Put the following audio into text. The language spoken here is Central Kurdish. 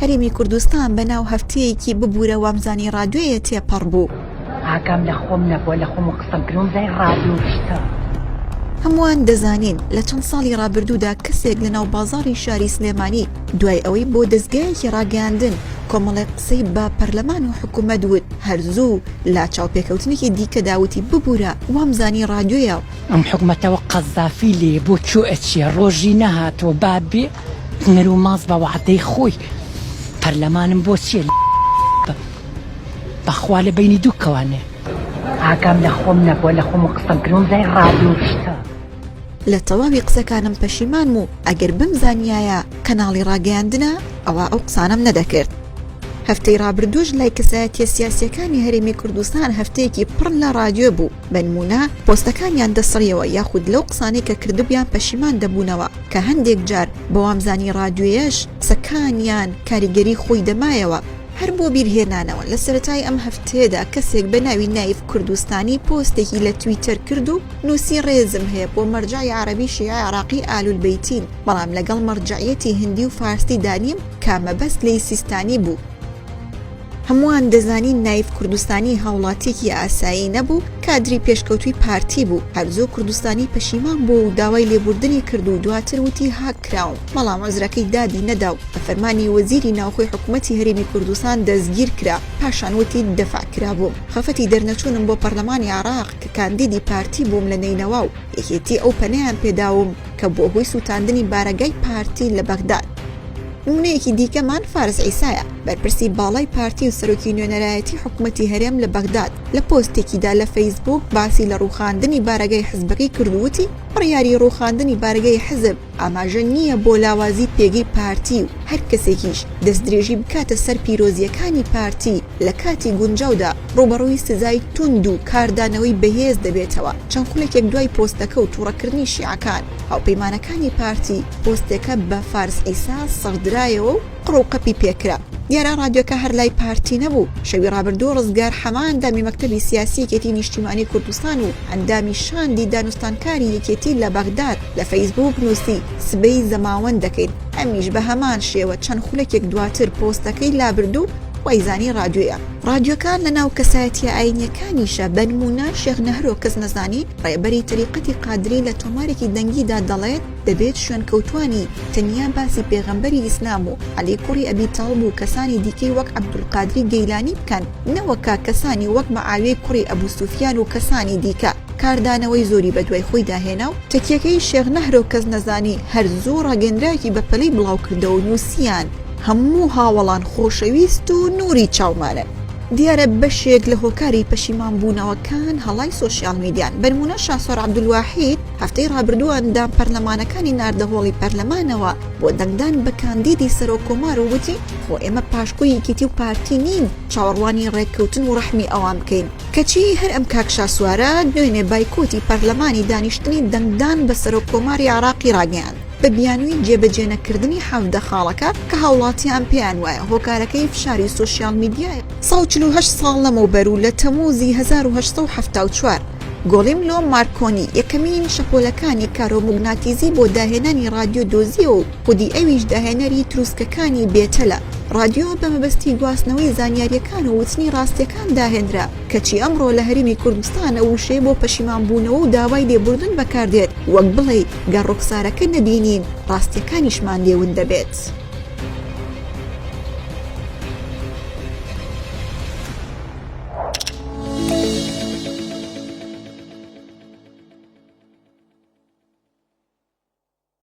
هەرێمی کوردستان بەناو هەفتەیەکی ببوورە وامزانی ڕادیۆیە تێپەڕ بوو. ئاگام لە خۆم نەبووە لە خۆم قسەکردم زای ڕادیۆ شتە. هەمووان دەزانین لە چەند ساڵی ڕابردوودا کەسێک لە ناو بازاڕی شاری سلێمانی دوای ئەوەی بۆ دەستگایەکی ڕاگەاندن کۆمەڵێ قسەی با پەرلەمان و حکوومەت وت هەرزوو لا چاوپێکەوتنێکی دیکە داوتی ببوورە وامزانی ڕادیۆیە. ئەم حکوومەتەوە قەزافی لێ بۆ چۆ ئەچیە ڕۆژی نەهاتەوە بابێ نەر و ماز بە وعدەی خۆی پەرلەمانم بۆ چیە بەخوا لە بینی دوو کەوانێ. ئاگام لە خۆم نەبووە لە خۆم قسەکردم زای ڕادیۆ شتە. لە تەواوی قسەکانم پەشیمان و ئەگەر بمزانیایە کەناڵی ڕاگەیاندنە ئەوە ئەو قسانم نەدەکرد. هەفتەی ڕابردووش لای کەسایەتیە سیاسیەکانی هەرێمی کوردستان هەفتەیەکی پڕ لە ڕادیۆ بوو. بە نمونە پۆستەکانیان دەسڕیەوە یاخود لەو قسانەی کە کردبیان پەشیمان دەبوونەوە کە هەندێک جار بە وامزانی ڕادیۆیەش قسەکانیان کاریگەری خۆی دەمایەوە. هەر بۆ بیرهێنانەوە لە سەرەتای ئەم هەفتەیەدا کەسێک بە ناوی نایف کوردستانی پۆستێکی لە تویتەر کرد و نووسی ڕێزم هەیە بۆ مەرجای عەرەبی شیعە عێراقی ئالولبەیتین، بەڵام لەگەڵ مەرجعیەتی هندی و فارسی دانیم کامە بەست لەی سیستانی بوو. هەمووان دەزانین نایف کوردستانی هاوڵاتێکی ئاسایی نەبوو، کادری پێشکەوتوی پارتی بوو. هەرزوو کوردستانی پەشیمان بوو و داوای لێبوردنی کرد و دواتر وتی هاک کراوم، بەڵام عوزرەکەی دادی نەدا و بە فەرمانی وەزیری ناوخۆی حکوومەتی هەرێمی کوردستان دەستگیر کرا، پاشان وتی دەفع کرا بووم. خەفەتی دەرنەچوونم بۆ پەرلەمانی عێراق کە کاندیدی پارتی بووم لە نەینەوا و یەکێتی ئەو پەنەیان پێداوم کە بۆ هۆی سوتاندنی بارەگای پارتی لە بەغداد. نمونەیەکی دیکەمان فارس عیسایە، بەرپرسی باڵای پارتی و سەرۆکی نوێنەرایەتی حکوومەتی هەرێم لە بەغداد لە پۆستێکیدا لە فەیسبوک باسی لە ڕووخاندنی بارەگای حزبەکەی کردووتی بڕیاری ڕووخاندنی بارەگای حزب ئاماژە نییە بۆ لاوازی پێگەی پارتی و هەر کەسێکیش دەستدرێژی بکاتە سەر پیرۆزیەکانی پارتی لە کاتی گونجاودا ڕوبەڕووی سزای توند و کاردانەوەی بەهێز دەبێتەوە. چەند خولێکێک دوای پۆستەکە و تووڕەکردنی شیعەکان هاوپەیمانەکانی پارتی پۆستەکە بە فارس عیسا سەردرایەوە و قڕوقەپی پێکرا. دیارە ڕادیۆکە هەر لای پارتی نەبوو. شەوی ڕابردوو ڕزگار حەمان ئەندامی مەکتەبی سیاسی یەکێتی نیشتیمانی کوردستان و ئەندامی شاندی دانوستانکاری یەکێتی لە بەغداد لە فەیسبوک نووسی سبەی زەماوەند دەکەین. ئەمیش بە هەمان شێوە چەند خولەکێک دواتر پۆستەکەی لابردوو وایزانی ڕادیۆیە. ڕادیۆکان لە ناو کەسایەتیە ئاینیەکانیشە، بە نمونە شێخ نەهرۆ کەس نەزانی ڕێبەری تەریقەتی قادری لە تۆمارێکی دەنگیدا دەڵێت دەبێت شوێنکەوتوانی تەنیا باسی پێغەمبەری ئیسلام و عەلی کوڕی ئەبی تاڵب و کەسانی دیکەی وەک عەبدولقادری گەیلانی بکەن، نەوەکە کەسانی وەک مەعاویەی کوڕی ئەبوو سوفیان و کەسانی دیکە. کاردانەوەی زۆری بە دوای خۆی داهێنا و تەکیەکەی شێخ نەهرۆ کەس نەزانی هەرزوو ڕاگەندراکی بە پەلەی بڵاو کردەوە و نووسیان هەموو هاوڵان خۆشەویست و نوری چاومانە. دیارە بەشێک لە هۆکاری پەشیمان بوونەوەکان هەڵای سۆشیال میدیان. بەنمونە شاسۆر عەبدولواحید هەفتەی ڕابردووە ئەندام پەرلەمانەکانی ناردەهۆڵی پەرلەمانەوە بۆ دەنگدان بە کاندیدی سەرۆکۆمار و وتی خۆ ئێمە پاشکۆی یەکێتی و پارتی نین، چاوەڕوانی ڕێککەوتن و ڕەحمی ئەوان بکەین. کەچی هەر ئەم کاکشاسوارە دوێنێ بایکۆتی پەرلەمانی دانیشتنی دەنگدان بە سەرۆکۆماری عێراقی ڕاگەیاند بە بیانووی جێبەجێنەکردنی حەوتە خاڵەکە کە هاوڵاتیان پێیان وایە هۆکارەکەی فشاری سۆشیال میدیایە. 48 ساڵ لەمەوبەر و لە تەمووزی 1874 گۆڵیملۆ مارکۆنی یەکەمین شەپۆلەکانی کارۆموگناتیزی بۆ داهێنانی ڕادیۆ دۆزیەوە و خودی ئەویش داهێنەری تروسکەکانی بێتەلە. ڕادیۆ بە مەبەستی گواستنەوەی زانیاریەکان و وتنی ڕاستیەکان داهێنرا، کەچی ئەمڕۆ لە هەرێمی کوردستانە وشەیە بۆ پەشیمانبوونەوە و داوای لێبوردن بەکاردێت وەک بڵێ گەڕۆکسارەکە نەبینین ڕاستیەکانیشمان لێون دەبێت.